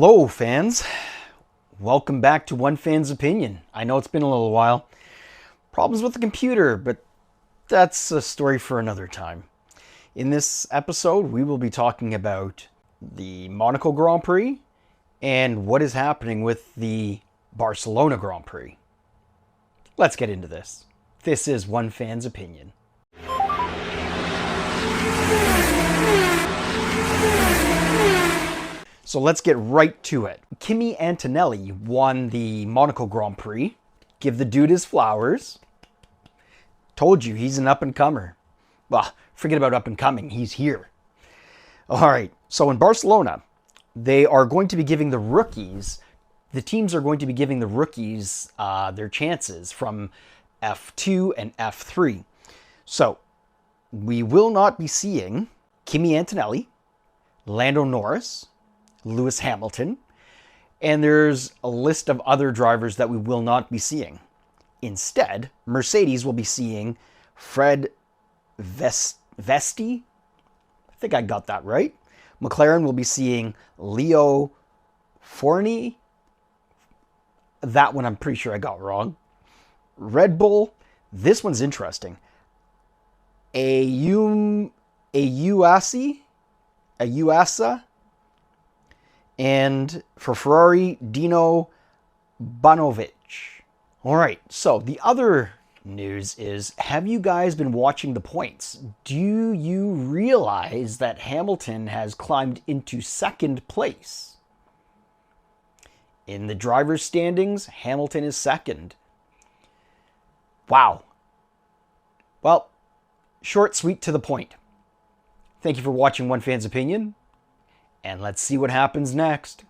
Hello, fans. Welcome back to One Fan's Opinion. I know it's been a little while. Problems with the computer, but that's a story for another time. In this episode, we will be talking about the Monaco Grand Prix and what is happening with the Barcelona Grand Prix. Let's get into this. This is One Fan's Opinion. So let's get right to it. Kimi Antonelli won the Monaco Grand Prix. Give the dude his flowers. Told you, he's an up-and-comer. Well, forget about up-and-coming, he's here. All right, so in Barcelona, they are going to be giving the rookies, the teams are going to be giving the rookies their chances from F2 and F3. So we will not be seeing Kimi Antonelli, Lando Norris, Lewis Hamilton, and there's a list of other drivers that we will not be seeing. Instead, Mercedes will be seeing Fred Vesti. I think I got that right. McLaren will be seeing Leo Forni. That one I'm pretty sure I got wrong. Red Bull, this one's interesting. Ayuasa. And for Ferrari, Dino Bonovic. All right, so the other news is, have you guys been watching the points? Do you realize that Hamilton has climbed into second place? In the driver's standings, Hamilton is second. Wow. Well, short, sweet, to the point. Thank you for watching One Fan's Opinion. And let's see what happens next.